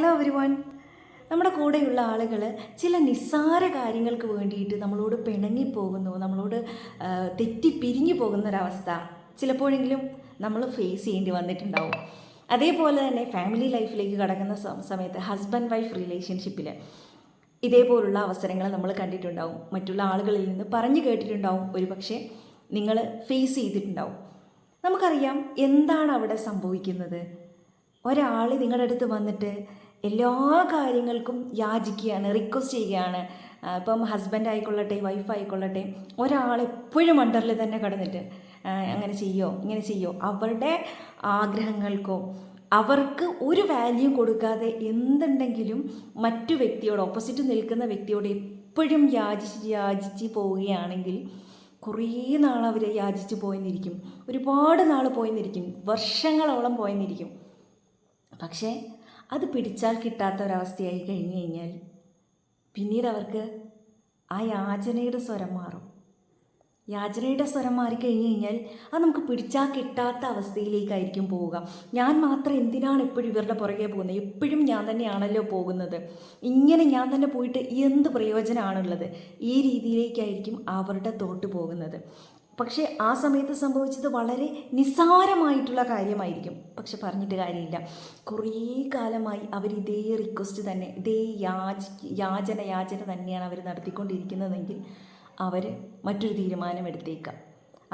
Hello everyone. നമ്മുടെ കൂടെയുള്ള ആളുകൾ ചില നിസ്സാര കാര്യങ്ങൾക്ക് വേണ്ടിയിട്ട് നമ്മളോട് പിണങ്ങിപ്പോകുന്നു, നമ്മളോട് തെറ്റിപ്പിരിഞ്ഞു പോകുന്നൊരവസ്ഥ ചിലപ്പോഴെങ്കിലും നമ്മൾ ഫേസ് ചെയ്യേണ്ടി വന്നിട്ടുണ്ടാവും. അതേപോലെ തന്നെ ഫാമിലി ലൈഫിലേക്ക് കടക്കുന്ന സമയത്ത് ഹസ്ബൻഡ് വൈഫ് റിലേഷൻഷിപ്പിൽ ഇതേപോലുള്ള അവസരങ്ങൾ നമ്മൾ കണ്ടിട്ടുണ്ടാവും. മറ്റുള്ള ആളുകളിൽ നിന്ന് പറഞ്ഞു കേട്ടിട്ടുണ്ടാവും, ഒരുപക്ഷെ നിങ്ങൾ ഫേസ് ചെയ്തിട്ടുണ്ടാവും. നമുക്കറിയാം എന്താണ് അവിടെ സംഭവിക്കുന്നത്. ഒരാൾ നിങ്ങളുടെ അടുത്ത് വന്നിട്ട് എല്ലാ കാര്യങ്ങൾക്കും യാചിക്കുകയാണ്, റിക്വസ്റ്റ് ചെയ്യുകയാണ്. ഇപ്പം ഹസ്ബൻഡ് ആയിക്കൊള്ളട്ടെ, വൈഫ് ആയിക്കൊള്ളട്ടെ, ഒരാളെപ്പോഴും അണ്ടറിൽ തന്നെ കിടന്നിട്ട് അങ്ങനെ ചെയ്യോ ഇങ്ങനെ ചെയ്യോ, അവരുടെ ആഗ്രഹങ്ങൾക്കോ അവർക്ക് ഒരു വാല്യൂ കൊടുക്കാതെ എന്തുണ്ടെങ്കിലും മറ്റു വ്യക്തിയോട്, ഓപ്പോസിറ്റ് നിൽക്കുന്ന വ്യക്തിയോട് എപ്പോഴും യാചിച്ച് പോവുകയാണെങ്കിൽ കുറേ നാൾ അവർ യാചിച്ച് പോയെന്നിരിക്കും, ഒരുപാട് നാൾ പോയെന്നിരിക്കും, വർഷങ്ങളോളം പോയെന്നിരിക്കും. പക്ഷേ അത് പിടിച്ചാൽ കിട്ടാത്ത ഒരവസ്ഥയായി കഴിഞ്ഞു കഴിഞ്ഞാൽ പിന്നീട് അവർക്ക് ആ യാചനയുടെ സ്വരം മാറും. യാചനയുടെ സ്വരം മാറിക്കഴിഞ്ഞ് കഴിഞ്ഞാൽ അത് നമുക്ക് പിടിച്ചാൽ കിട്ടാത്ത അവസ്ഥയിലേക്കായിരിക്കും പോവുക. ഞാൻ മാത്രം എന്തിനാണ് എപ്പോഴും ഇവരുടെ പുറകെ പോകുന്നത്, എപ്പോഴും ഞാൻ തന്നെയാണല്ലോ പോകുന്നത്, ഇങ്ങനെ ഞാൻ തന്നെ പോയിട്ട് എന്ത് പ്രയോജനമാണുള്ളത്, ഈ രീതിയിലേക്കായിരിക്കും അവരുടെ തോട്ട് പോകുന്നത്. പക്ഷേ ആ സമയത്ത് സംഭവിച്ചത് വളരെ നിസ്സാരമായിട്ടുള്ള കാര്യമായിരിക്കും. പക്ഷെ പറഞ്ഞിട്ട് കാര്യമില്ല, കുറേ കാലമായി അവർ ഇതേ റിക്വസ്റ്റ് തന്നെ, ഇതേ യാചന തന്നെയാണ് അവർ നടത്തിക്കൊണ്ടിരിക്കുന്നതെങ്കിൽ അവർ മറ്റൊരു തീരുമാനം എടുത്തേക്കാം.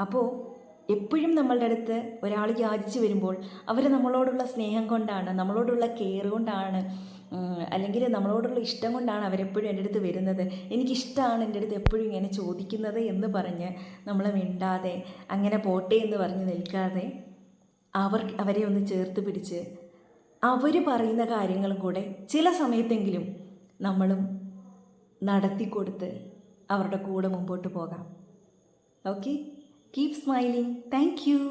അപ്പോൾ എപ്പോഴും നമ്മളുടെ അടുത്ത് ഒരാൾ യാചിച്ച് വരുമ്പോൾ അവർ നമ്മളോടുള്ള സ്നേഹം കൊണ്ടാണ്, നമ്മളോടുള്ള കെയർ കൊണ്ടാണ്, അല്ലെങ്കിൽ നമ്മളോടുള്ള ഇഷ്ടം കൊണ്ടാണ് അവരെപ്പോഴും എൻ്റെ അടുത്ത് വരുന്നത്, എനിക്കിഷ്ടമാണ് എൻ്റെ അടുത്ത് എപ്പോഴും ഇങ്ങനെ ചോദിക്കുന്നത് എന്ന് പറഞ്ഞ് നമ്മൾ മിണ്ടാതെ അങ്ങനെ പോട്ടെ എന്ന് പറഞ്ഞ് നിൽക്കാതെ അവരെ ഒന്ന് ചേർത്ത് പിടിച്ച് അവർ പറയുന്ന കാര്യങ്ങളും കൂടെ ചില സമയത്തെങ്കിലും നമ്മളും നടത്തിക്കൊടുത്ത് അവരുടെ കൂടെ മുമ്പോട്ട് പോകാം. Okay, keep smiling. Thank you.